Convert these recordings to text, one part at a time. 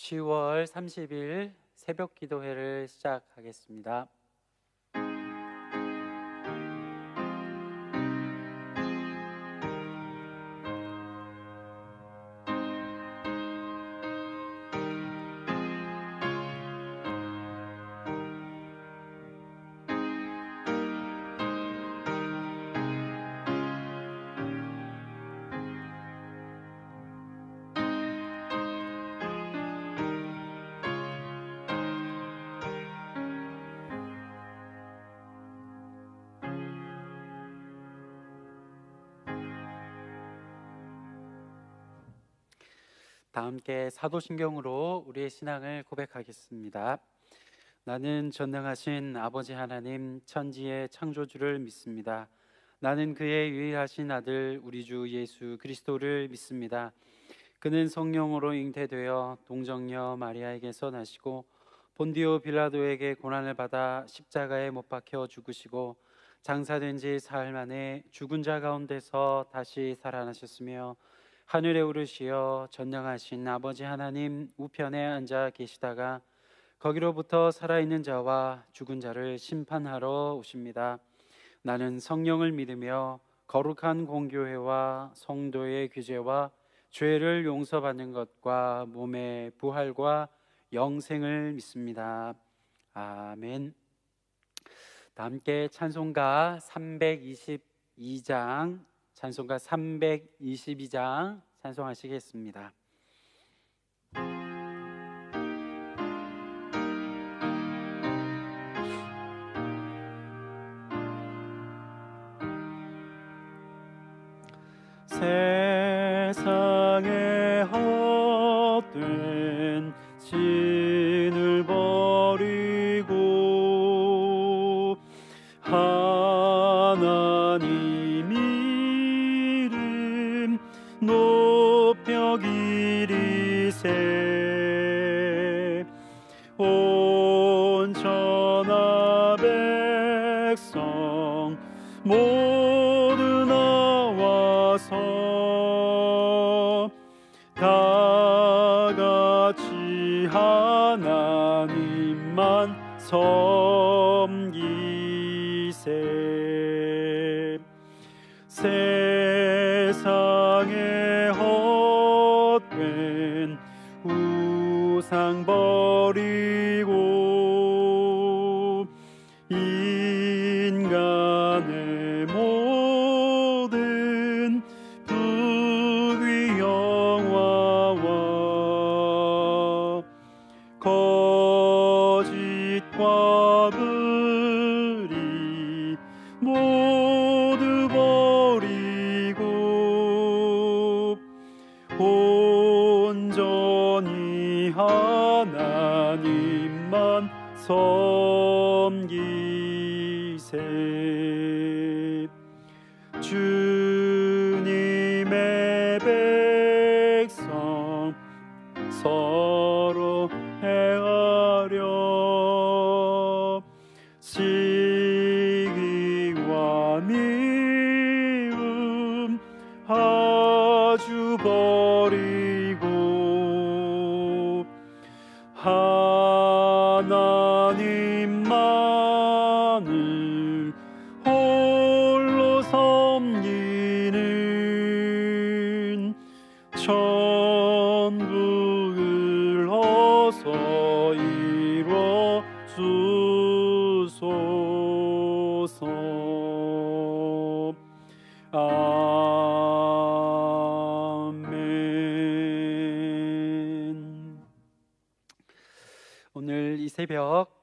10월 30일 새벽 기도회를 시작하겠습니다. 다 함께 사도신경으로 우리의 신앙을 고백하겠습니다. 나는 전능하신 아버지 하나님 천지의 창조주를 믿습니다. 나는 그의 유일하신 아들 우리 주 예수 그리스도를 믿습니다. 그는 성령으로 잉태되어 동정녀 마리아에게서 나시고 본디오 빌라도에게 고난을 받아 십자가에 못 박혀 죽으시고 장사된 지 사흘 만에 죽은 자 가운데서 다시 살아나셨으며 하늘에 오르시어 전능하신 아버지 하나님 우편에 앉아 계시다가 거기로부터 살아있는 자와 죽은 자를 심판하러 오십니다. 나는 성령을 믿으며 거룩한 공교회와 성도의 규제와 죄를 용서받는 것과 몸의 부활과 영생을 믿습니다. 아멘. 다 함께 찬송가 322장 찬송하시겠습니다. 세상에 헛된 신을 버리고 하나님 이름 높여 기리세 온 천하 백성 모두 나와서 다 같이 하나님만 섬기세 세상에 헛된 우상 버리고 인간의 모든 부귀 영화와 거짓과 불의 모두 버리고 온전히 하나님만 섬기세 주님의 백성 서로 행하려 시기와 미움 아주 버리고 하나님만을 홀로 섬기는 천국을 어서 이루어 주소서. 아멘. 오늘 이 새벽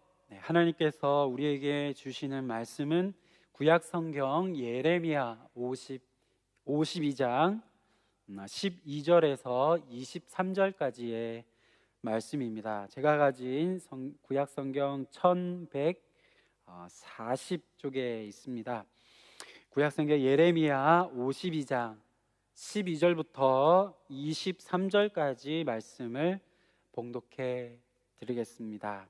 하나님께서 우리에게 주시는 말씀은 구약성경 예레미야 52장 12절에서 23절까지의 말씀입니다. 제가 가진 구약성경 1140쪽에 있습니다. 구약성경 예레미야 52장 12절부터 23절까지 말씀을 봉독해 드리겠습니다.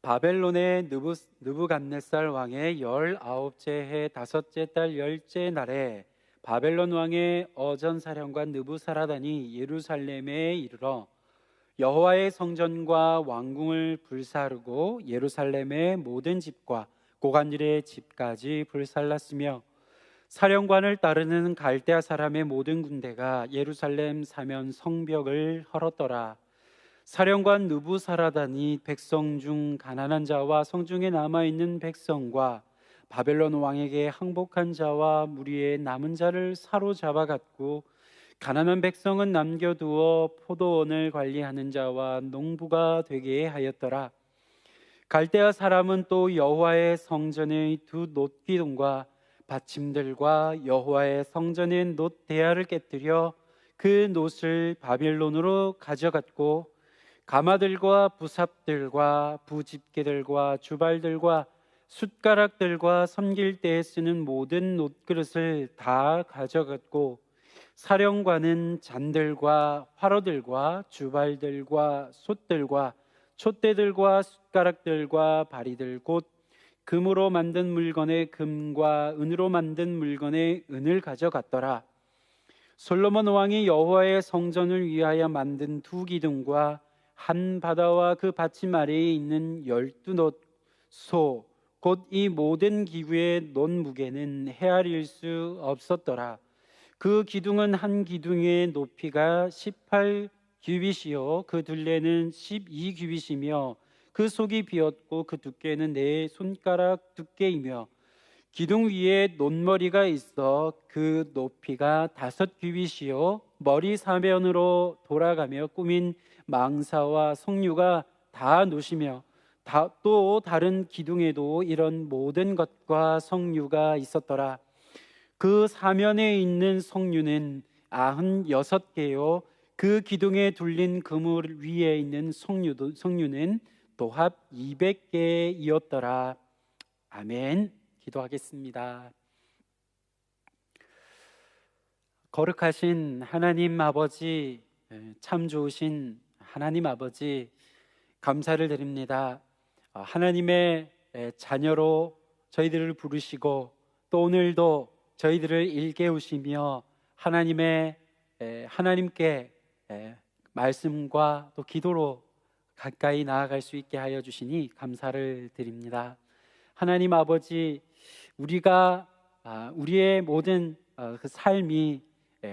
바벨론의 느부갓네살 왕의 19째 해 5째 달 10째 날에 바벨론 왕의 어전사령관 느부사라단이 예루살렘에 이르러 여호와의 성전과 왕궁을 불사르고 예루살렘의 모든 집과 고관들의 집까지 불살랐으며 사령관을 따르는 갈대아 사람의 모든 군대가 예루살렘 사면 성벽을 헐었더라. 사령관 느부사라단이 백성 중 가난한 자와 성중에 남아있는 백성과 바벨론 왕에게 항복한 자와 무리의 남은 자를 사로잡아 갔고 가난한 백성은 남겨두어 포도원을 관리하는 자와 농부가 되게 하였더라. 갈대아 사람은 또 여호와의 성전의 두 놋기둥과 받침들과 여호와의 성전의 놋 대야를 깨뜨려 그 놋을 바벨론으로 가져갔고 가마들과 부삽들과 부집게들과 주발들과 숟가락들과 섬길 때에 쓰는 모든 놋그릇을 다 가져갔고 사령관은 잔들과 화로들과 주발들과 솥들과 촛대들과 숟가락들과 바리들 곧 금으로 만든 물건의 금과 은으로 만든 물건의 은을 가져갔더라. 솔로몬 왕이 여호와의 성전을 위하여 만든 두 기둥과 한 바다와 그 받침 아래에 있는 12놋소 곧 이 모든 기구의 놋 무게는 헤아릴 수 없었더라. 그 기둥은 한 기둥의 높이가 18규빗이요 그 둘레는 12규빗이며 그 속이 비었고 그 두께는 네 손가락 두께이며 기둥 위에 놋머리가 있어 그 높이가 5규빗이요 머리 사면으로 돌아가며 꾸민 망사와 석류가 다 놋이며 또 다른 기둥에도 이런 모든 것과 석류가 있었더라. 그 사면에 있는 석류는 96개요 그 기둥에 둘린 그물 위에 있는 석류는 또 합 200개이었더라. 아멘. 기도하겠습니다. 거룩하신 하나님 아버지, 참 좋으신 하나님 아버지, 감사를 드립니다. 하나님의 자녀로 저희들을 부르시고 또 오늘도 저희들을 일깨우시며 하나님께 말씀과 또 기도로 가까이 나아갈 수 있게 하여 주시니 감사를 드립니다. 하나님 아버지, 우리의 모든 그 삶이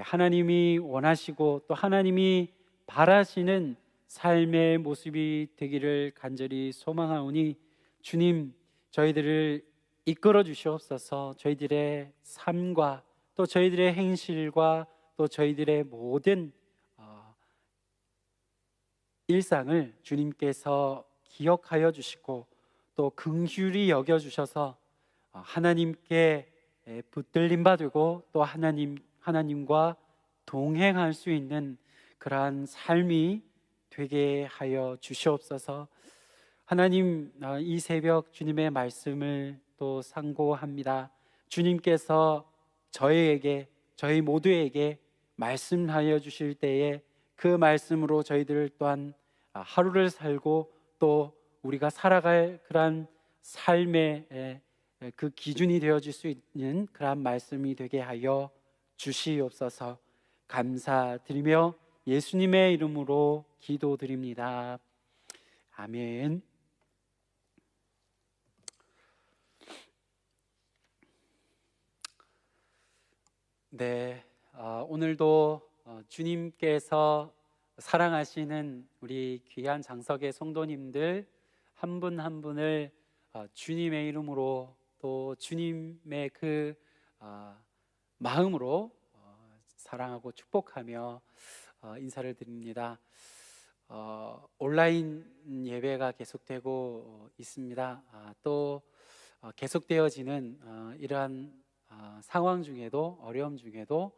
하나님이 원하시고 또 하나님이 바라시는 삶의 모습이 되기를 간절히 소망하오니 주님, 저희들을 이끌어 주시옵소서. 저희들의 삶과 또 저희들의 행실과 또 저희들의 모든 일상을 주님께서 기억하여 주시고 또 긍휼히 여겨 주셔서 하나님께 붙들림 받고 또 하나님과 동행할 수 있는 그러한 삶이 되게 하여 주시옵소서. 하나님, 이 새벽 주님의 말씀을 또 상고합니다. 주님께서 저희 모두에게 말씀하여 주실 때에 그 말씀으로 저희들 또한 하루를 살고 또 우리가 살아갈 그러한 삶의 그 기준이 되어질 수 있는 그러한 말씀이 되게 하여 주시옵소서. 감사드리며 예수님의 이름으로 기도드립니다. 아멘. 네, 오늘도 주님께서 사랑하시는 우리 귀한 장석의 성도님들 한 분 한 분을 주님의 이름으로 또 주님의 그 마음으로 사랑하고 축복하며 인사를 드립니다. 온라인 예배가 계속되고 있습니다. 또 계속되어지는 이러한 상황 중에도 어려움 중에도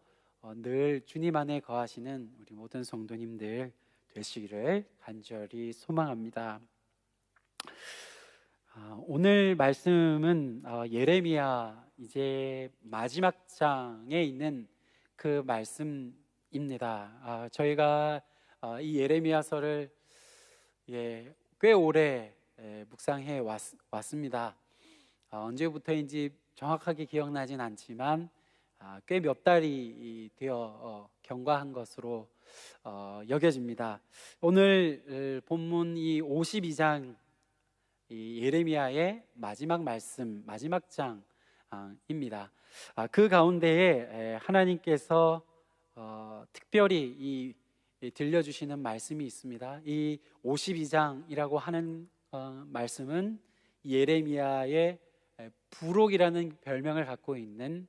늘 주님 안에 거하시는 우리 모든 성도님들 되시기를 간절히 소망합니다. 오늘 말씀은 예레미야 이제 마지막 장에 있는 그 말씀입니다. 저희가 이 예레미야서를 꽤 오래 묵상해 왔습니다. 언제부터인지 정확하게 기억나진 않지만 꽤 몇 달이 되어 경과한 것으로 여겨집니다. 오늘 본문 이 52장 이 예레미야의 마지막 말씀, 마지막 장입니다. 그 가운데에 하나님께서 특별히 이 들려주시는 말씀이 있습니다. 이 52장이라고 하는 말씀은 예레미야의 부록이라는 별명을 갖고 있는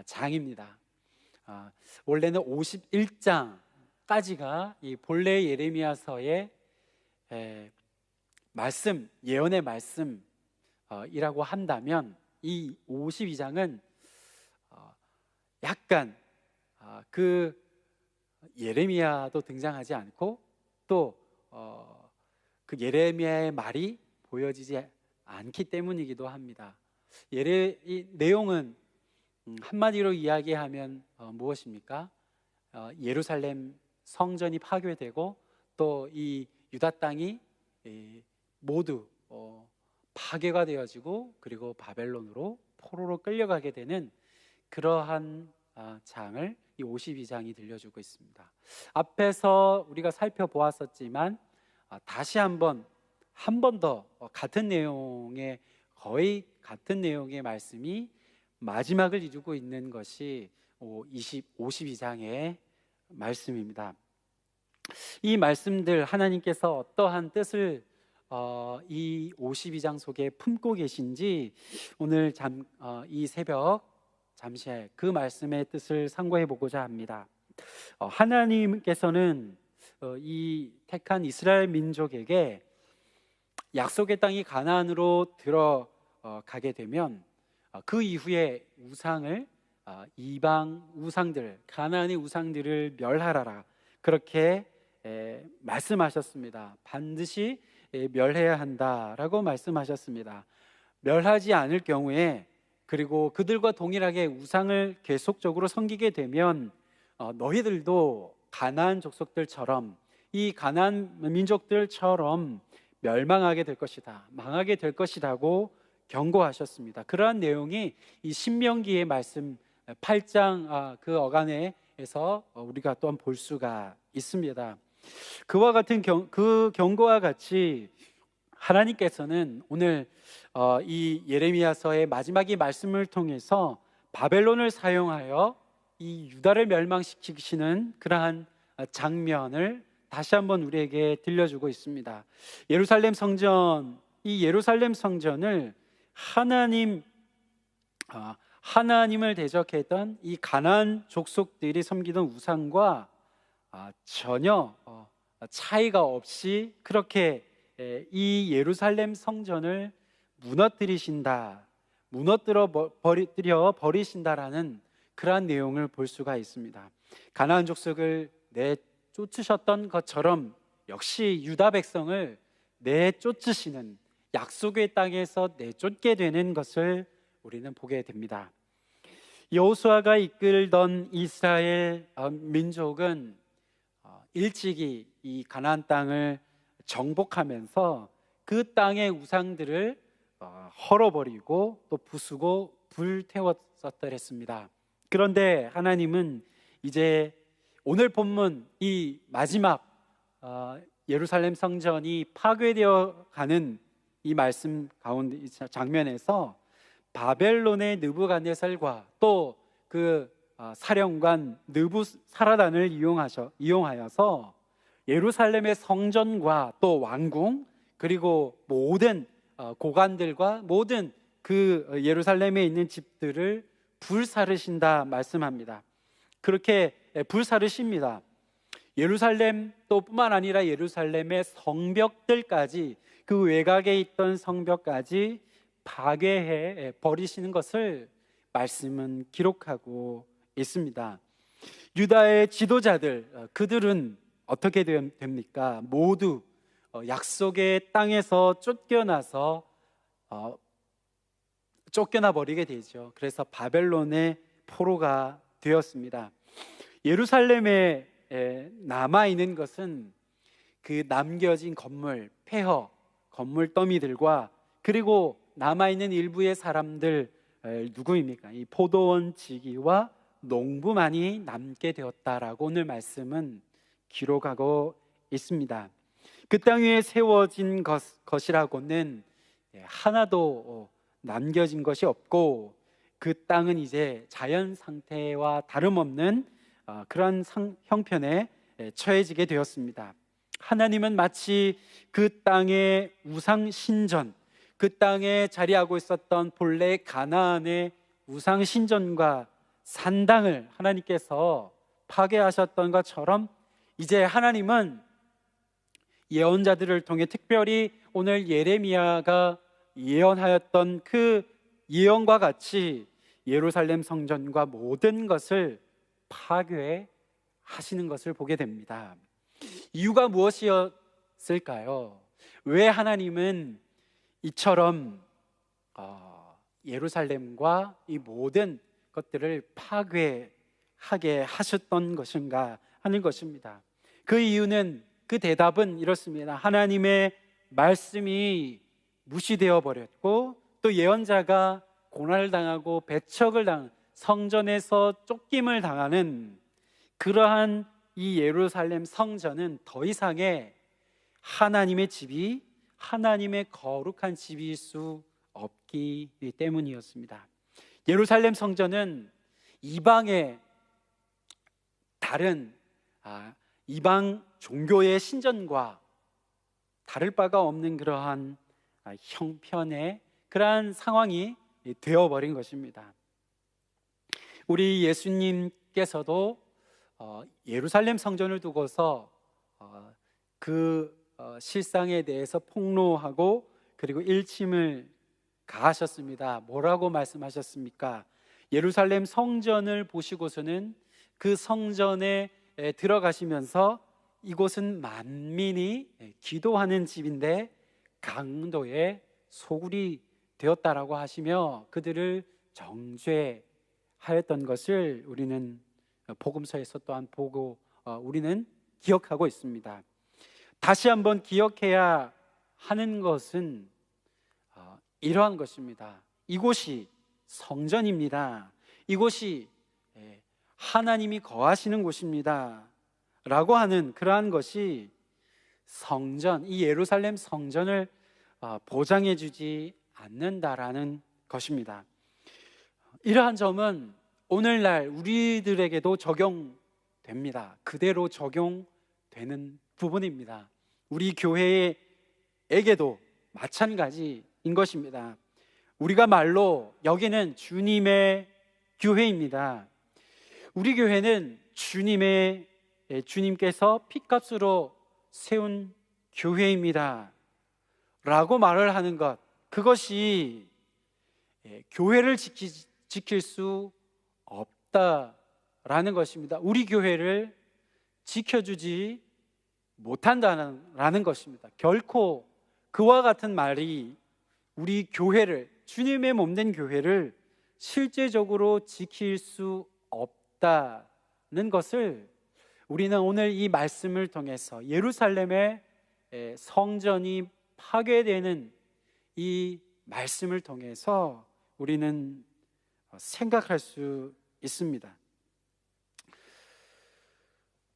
장입니다. 원래는 51장까지가 이 본래 예레미야서의 말씀, 예언의 말씀이라고 한다면 이 52장은 약간 그 예레미야도 등장하지 않고 또 그 예레미야의 말이 보여지지 않기 때문이기도 합니다. 이 내용은 한마디로 이야기하면 무엇입니까? 예루살렘 성전이 파괴되고 또 이 유다 땅이 모두 파괴가 되어지고 그리고 바벨론으로 포로로 끌려가게 되는 그러한 장을 이 52장이 들려주고 있습니다. 앞에서 우리가 살펴보았었지만 다시 한 번 더 같은 내용의 거의 같은 내용의 말씀이 마지막을 이루고 있는 것이 52장의 말씀입니다. 이 말씀들 하나님께서 어떠한 뜻을 이 52장 속에 품고 계신지 오늘 이 새벽 잠시 그 말씀의 뜻을 상고해 보고자 합니다. 하나님께서는 이 택한 이스라엘 민족에게 약속의 땅이 가나안으로 들어가게 되면 그 이후에 우상을 이방 우상들, 가나안의 우상들을 멸하라 그렇게 말씀하셨습니다. 반드시 멸해야 한다라고 말씀하셨습니다. 멸하지 않을 경우에 그리고 그들과 동일하게 우상을 계속적으로 섬기게 되면 너희들도 가나안 족속들처럼 이 가나안 민족들처럼 멸망하게 될 것이다, 망하게 될 것이라고 경고하셨습니다. 그러한 내용이 이 신명기의 말씀 8장 그 어간에서 우리가 또한 볼 수가 있습니다. 그와 같은 그 경고와 같이 하나님께서는 오늘 이 예레미야서의 마지막의 말씀을 통해서 바벨론을 사용하여 이 유다를 멸망시키시는 그러한 장면을 다시 한번 우리에게 들려주고 있습니다. 예루살렘 성전, 이 예루살렘 성전을 하나님을 대적했던 이 가나안 족속들이 섬기던 우상과 전혀 차이가 없이 그렇게 이 예루살렘 성전을 무너뜨려 버리신다라는 그러한 내용을 볼 수가 있습니다. 가나안 족속을 내쫓으셨던 것처럼 역시 유다 백성을 내쫓으시는, 약속의 땅에서 내쫓게 되는 것을 우리는 보게 됩니다. 여호수아가 이끌던 이스라엘 민족은 일찍이 이 가나안 땅을 정복하면서 그 땅의 우상들을 헐어버리고 또 부수고 불태웠었더랬습니다. 그런데 하나님은 이제 오늘 본문 이 마지막 예루살렘 성전이 파괴되어 가는 이 말씀 가운데 이 장면에서 바벨론의 느부갓네살과 또 그 사령관 느부사라단을 이용하여서 예루살렘의 성전과 또 왕궁 그리고 모든 고관들과 모든 그 예루살렘에 있는 집들을 불사르신다 말씀합니다. 그렇게 불사르십니다. 예루살렘 또 뿐만 아니라 예루살렘의 성벽들까지, 그 외곽에 있던 성벽까지 파괴해 버리시는 것을 말씀은 기록하고 있습니다. 유다의 지도자들, 그들은 어떻게 됩니까? 모두 약속의 땅에서 쫓겨나 버리게 되죠. 그래서 바벨론의 포로가 되었습니다. 예루살렘에 남아있는 것은 그 남겨진 건물 더미들과 그리고 남아있는 일부의 사람들 누구입니까? 이 포도원 지기와 농부만이 남게 되었다라고 오늘 말씀은 기록하고 있습니다. 그 땅 위에 세워진 것이라고는 하나도 남겨진 것이 없고, 그 땅은 이제 자연 상태와 다름없는 그런 형편에 처해지게 되었습니다. 하나님은 마치 그 땅의 우상 신전, 그 땅에 자리하고 있었던 본래 가나안의 우상 신전과 산당을 하나님께서 파괴하셨던 것처럼, 이제 하나님은 예언자들을 통해 특별히 오늘 예레미야가 예언하였던 그 예언과 같이 예루살렘 성전과 모든 것을 파괴하시는 것을 보게 됩니다. 이유가 무엇이었을까요? 왜 하나님은 이처럼 예루살렘과 이 모든 것들을 파괴하게 하셨던 것인가 하는 것입니다. 그 이유는, 그 대답은 이렇습니다. 하나님의 말씀이 무시되어 버렸고, 또 예언자가 고난을 당하고 배척을 당한, 성전에서 쫓김을 당하는 그러한 이 예루살렘 성전은 더 이상의 하나님의 집이, 하나님의 거룩한 집일 수 없기 때문이었습니다. 예루살렘 성전은 이방의 다른 이방 종교의 신전과 다를 바가 없는 그러한 형편의 그러한 상황이 되어버린 것입니다. 우리 예수님께서도 예루살렘 성전을 두고서 그 실상에 대해서 폭로하고 그리고 일침을 가하셨습니다. 뭐라고 말씀하셨습니까? 예루살렘 성전을 보시고서는 그 성전에 들어가시면서 이곳은 만민이 기도하는 집인데 강도의 소굴이 되었다라고 하시며 그들을 정죄하였던 것을 우리는 복음서에서 또한 보고 우리는 기억하고 있습니다. 다시 한번 기억해야 하는 것은 이러한 것입니다. 이곳이 성전입니다. 이곳이 하나님이 거하시는 곳입니다 라고 하는 그러한 것이 성전, 이 예루살렘 성전을 보장해 주지 않는다라는 것입니다. 이러한 점은 오늘날 우리들에게도 적용됩니다. 그대로 적용되는 부분입니다. 우리 교회에게도 마찬가지인 것입니다. 우리가 말로 여기는 주님의 교회입니다. 우리 교회는 주님께서 핏값으로 세운 교회입니다 라고 말을 하는 것, 그것이 교회를 지킬 수 없다라는 것입니다. 우리 교회를 지켜주지 못한다는 것입니다. 결코 그와 같은 말이 우리 교회를, 주님의 몸된 교회를 실제적으로 지킬 수 없다는 것을 우리는 오늘 이 말씀을 통해서 예루살렘의 성전이 파괴되는 이 말씀을 통해서 우리는 생각할 수 있습니다.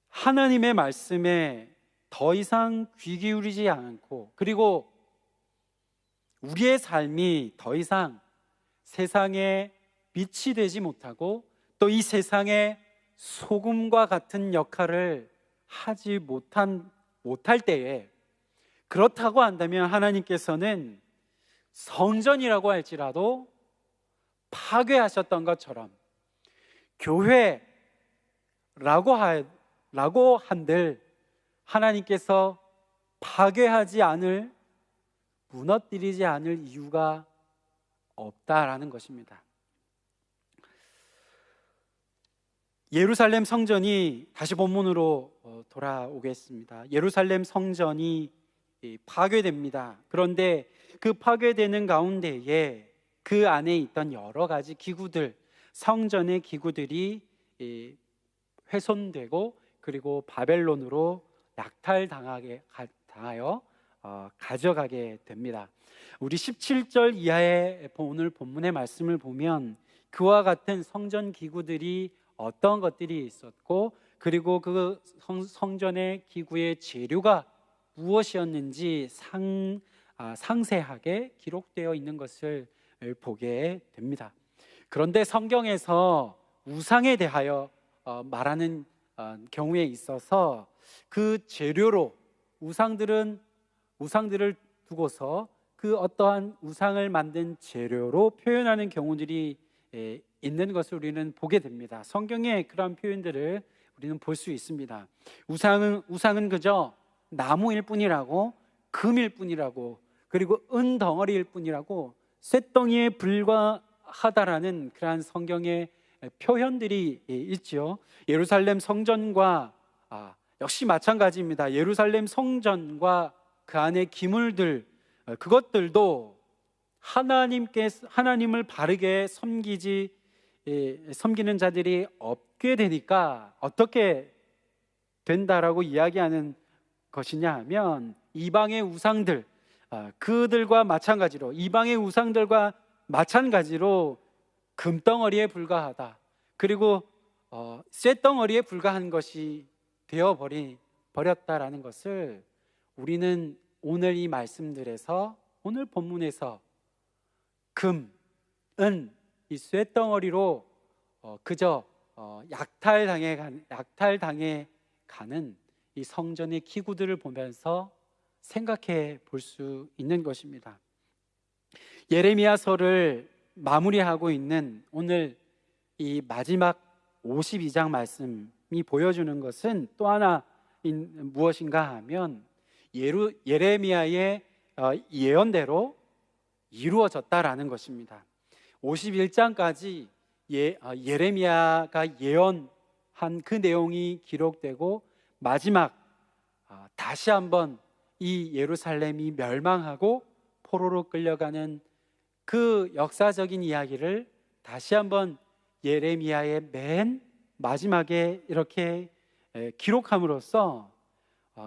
하나님의 말씀에 더 이상 귀 기울이지 않고, 그리고 우리의 삶이 더 이상 세상에 빛이 되지 못하고 또 이 세상에 소금과 같은 역할을 하지 못할 때에, 그렇다고 한다면 하나님께서는 성전이라고 할지라도 파괴하셨던 것처럼 교회라고 한들 하나님께서 파괴하지 않을, 무너뜨리지 않을 이유가 없다라는 것입니다. 예루살렘 성전이, 다시 본문으로 돌아오겠습니다. 예루살렘 성전이 파괴됩니다. 그런데 그 파괴되는 가운데에 그 안에 있던 여러 가지 기구들, 성전의 기구들이 훼손되고 그리고 바벨론으로 약탈당하여 가져가게 됩니다. 우리 17절 이하의 오늘 본문의 말씀을 보면 그와 같은 성전 기구들이 어떤 것들이 있었고, 그리고 그 성전의 기구의 재료가 무엇이었는지 상세하게 기록되어 있는 것을 보게 됩니다. 그런데 성경에서 우상에 대하여 말하는 경우에 있어서 그 재료로 우상들을 두고서 그 어떠한 우상을 만든 재료로 표현하는 경우들이 있는 것을 우리는 보게 됩니다. 성경에 그러한 표현들을 우리는 볼 수 있습니다. 우상은 그저 나무일 뿐이라고, 금일 뿐이라고, 그리고 은 덩어리일 뿐이라고, 쇳덩이에 불과하다라는 그러한 성경의 표현들이 있죠. 예루살렘 성전과 역시 마찬가지입니다. 예루살렘 성전과 그 안에 기물들, 그것들도 하나님을 바르게 섬기는 자들이 없게 되니까 어떻게 된다라고 이야기하는 것이냐 하면, 이방의 우상들, 그들과 마찬가지로, 이방의 우상들과 마찬가지로 금덩어리에 불과하다, 그리고 쇳덩어리에 불과한 것이 되어버렸다라는 것을 우리는 오늘 이 말씀들에서, 오늘 본문에서 금, 은, 이 쇳덩어리로 그저 약탈당해 가는 이 성전의 기구들을 보면서 생각해 볼 수 있는 것입니다. 예레미야서를 마무리하고 있는 오늘 이 마지막 52장 말씀이 보여주는 것은 또 하나 무엇인가 하면, 예레미야의 예언대로 이루어졌다라는 것입니다. 51장까지 예레미야가 예언한 그 내용이 기록되고, 마지막 다시 한번 이 예루살렘이 멸망하고 포로로 끌려가는 그 역사적인 이야기를 다시 한번 예레미야의 맨 마지막에 이렇게 기록함으로써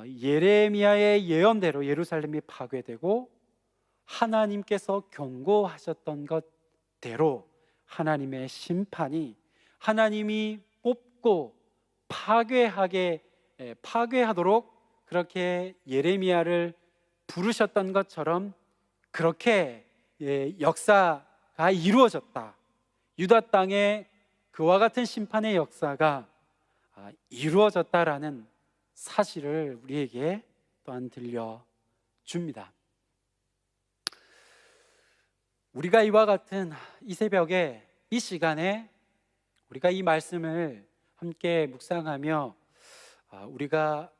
예레미야의 예언대로 예루살렘이 파괴되고, 하나님께서 경고하셨던 것대로 하나님의 심판이, 하나님이 뽑고 파괴하도록 그렇게 예레미야를 부르셨던 것처럼 그렇게 역사가 이루어졌다. 유다 땅에 그와 같은 심판의 역사가 이루어졌다라는 사실을 우리에게 또한 들려줍니다. 우리가 이와 같은 이 새벽에, 이 시간에 우리가 이 말씀을 함께 묵상하며 우리가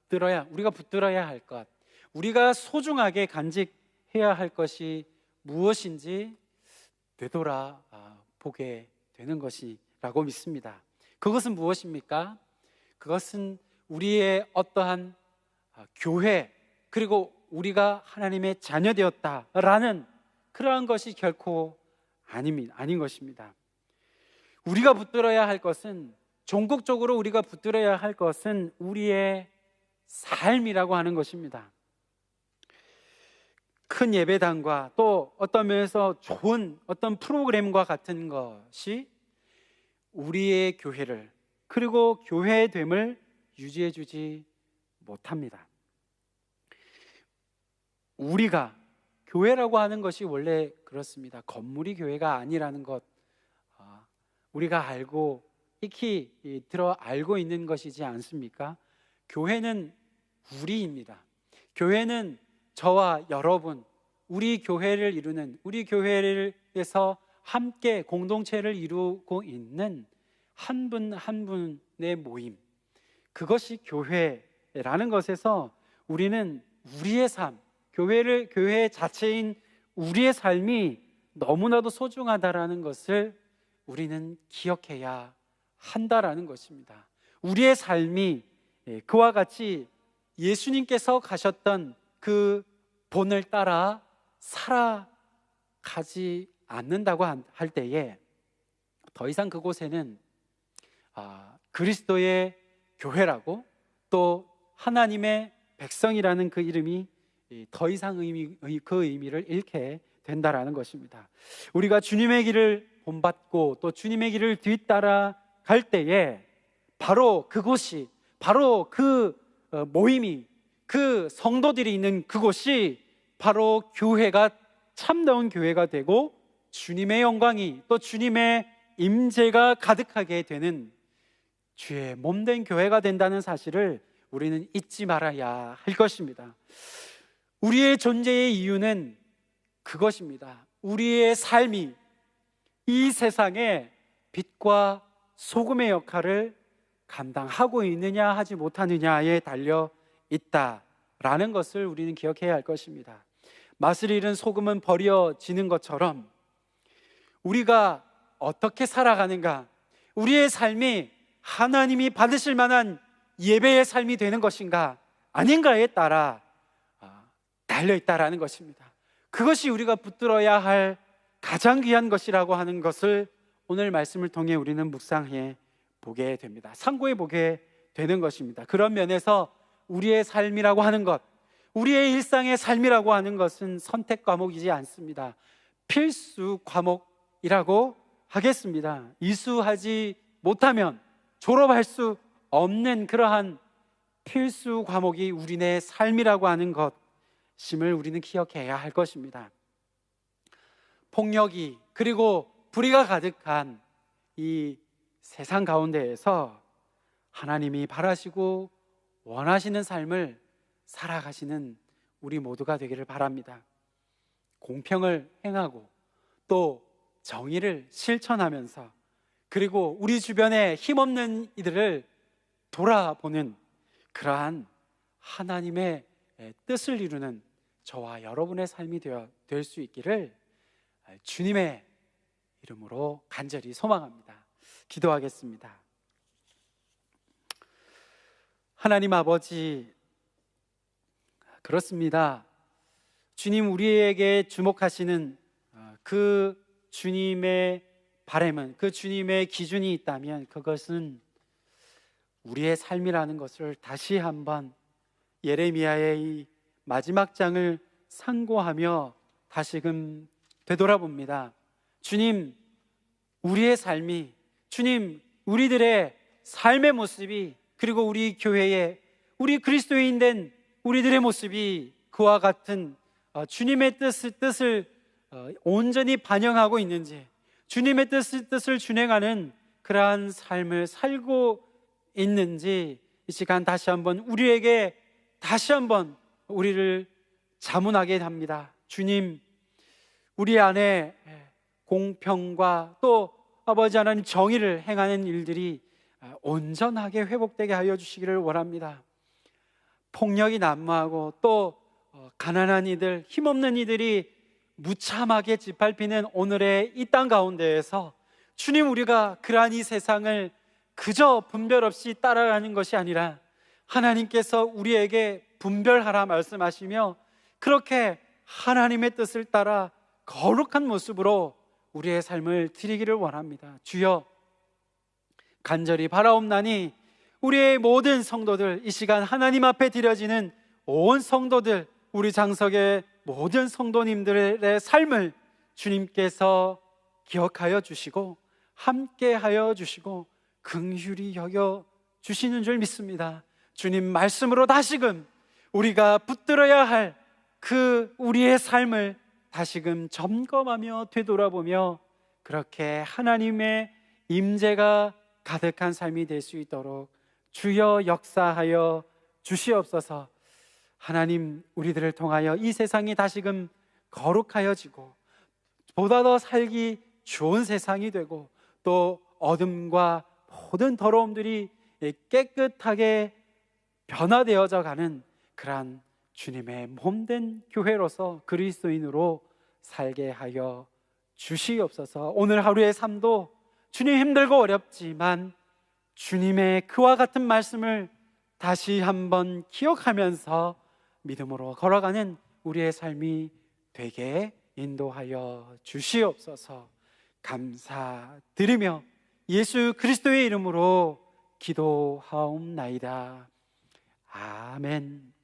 붙들어야 할 것, 우리가 소중하게 간직해야 할 것이 무엇인지 되돌아 보게 되는 것이라고 믿습니다. 그것은 무엇입니까? 그것은 우리의 어떠한 교회, 그리고 우리가 하나님의 자녀되었다라는 그러한 것이 결코 아닌 것입니다. 우리가 붙들어야 할 것은, 종국적으로 우리가 붙들어야 할 것은 우리의 삶이라고 하는 것입니다. 큰 예배당과 또 어떤 면에서 좋은 어떤 프로그램과 같은 것이 우리의 교회를, 그리고 교회됨을 유지해 주지 못합니다. 우리가, 교회라고 하는 것이 원래 그렇습니다. 건물이 교회가 아니라는 것, 우리가 익히 알고 있는 것이지 않습니까? 교회는 우리입니다. 교회는 저와 여러분, 우리 교회에서 함께 공동체를 이루고 있는 한 분 한 분의 모임, 그것이 교회라는 것에서 우리는 우리의 삶, 교회 자체인 우리의 삶이 너무나도 소중하다라는 것을 우리는 기억해야 한다라는 것입니다. 우리의 삶이 그와 같이 예수님께서 가셨던 그 본을 따라 살아가지 않는다고 할 때에 더 이상 그곳에는 그리스도의 교회라고, 또 하나님의 백성이라는 그 이름이 더 이상 그 의미를 잃게 된다라는 것입니다. 우리가 주님의 길을 본받고 또 주님의 길을 뒤따라 갈 때에 바로 그곳이, 바로 그 모임이, 그 성도들이 있는 그곳이 바로 교회가, 참다운 교회가 되고 주님의 영광이, 또 주님의 임재가 가득하게 되는 주의 몸된 교회가 된다는 사실을 우리는 잊지 말아야 할 것입니다. 우리의 존재의 이유는 그것입니다. 우리의 삶이 이 세상에 빛과 소금의 역할을 감당하고 있느냐 하지 못하느냐에 달려 있다라는 것을 우리는 기억해야 할 것입니다. 맛을 잃은 소금은 버려지는 것처럼 우리가 어떻게 살아가는가, 우리의 삶이 하나님이 받으실 만한 예배의 삶이 되는 것인가 아닌가에 따라 달려있다라는 것입니다. 그것이 우리가 붙들어야 할 가장 귀한 것이라고 하는 것을 오늘 말씀을 통해 우리는 묵상해 보게 됩니다. 상고해 보게 되는 것입니다. 그런 면에서 우리의 삶이라고 하는 것, 우리의 일상의 삶이라고 하는 것은 선택 과목이지 않습니다. 필수 과목이라고 하겠습니다. 이수하지 못하면 졸업할 수 없는 그러한 필수 과목이 우리네 삶이라고 하는 것임을 우리는 기억해야 할 것입니다. 폭력이, 그리고 불의가 가득한 이 세상 가운데에서 하나님이 바라시고 원하시는 삶을 살아가시는 우리 모두가 되기를 바랍니다. 공평을 행하고 또 정의를 실천하면서, 그리고 우리 주변에 힘없는 이들을 돌아보는 그러한 하나님의 뜻을 이루는 저와 여러분의 삶이 될 수 있기를 주님의 이름으로 간절히 소망합니다. 기도하겠습니다. 하나님 아버지, 그렇습니다. 주님, 우리에게 주목하시는 그 주님의 바람은, 그 주님의 기준이 있다면 그것은 우리의 삶이라는 것을 다시 한번 예레미야의 이 마지막 장을 상고하며 다시금 되돌아봅니다. 주님, 우리의 삶이, 주님, 우리들의 삶의 모습이, 그리고 우리 교회의, 우리 그리스도인 된 우리들의 모습이 그와 같은 주님의 뜻을 온전히 반영하고 있는지, 주님의 뜻을 준행하는 그러한 삶을 살고 있는지 이 시간 다시 한번 우리에게 다시 한번 우리를 자문하게 합니다. 주님, 우리 안에 공평과 또 아버지 하나님 정의를 행하는 일들이 온전하게 회복되게 하여 주시기를 원합니다. 폭력이 난무하고 또 가난한 이들, 힘없는 이들이 무참하게 짓밟히는 오늘의 이 땅 가운데에서 주님, 우리가 그러한 이 세상을 그저 분별 없이 따라가는 것이 아니라 하나님께서 우리에게 분별하라 말씀하시며 그렇게 하나님의 뜻을 따라 거룩한 모습으로 우리의 삶을 드리기를 원합니다. 주여, 간절히 바라옵나니 우리의 모든 성도들, 이 시간 하나님 앞에 드려지는 온 성도들, 우리 장석의 모든 성도님들의 삶을 주님께서 기억하여 주시고 함께하여 주시고 긍휼히 여겨 주시는 줄 믿습니다. 주님 말씀으로 다시금 우리가 붙들어야 할 그 우리의 삶을 다시금 점검하며 되돌아보며 그렇게 하나님의 임재가 가득한 삶이 될 수 있도록 주여 역사하여 주시옵소서. 하나님, 우리들을 통하여 이 세상이 다시금 거룩하여지고 보다 더 살기 좋은 세상이 되고 또 어둠과 모든 더러움들이 깨끗하게 변화되어져 가는 그러한 주님의 몸된 교회로서 그리스도인으로 살게 하여 주시옵소서. 오늘 하루의 삶도 주님 힘들고 어렵지만 주님의 그와 같은 말씀을 다시 한번 기억하면서 믿음으로 걸어가는 우리의 삶이 되게 인도하여 주시옵소서. 감사드리며 예수 그리스도의 이름으로 기도하옵나이다. 아멘.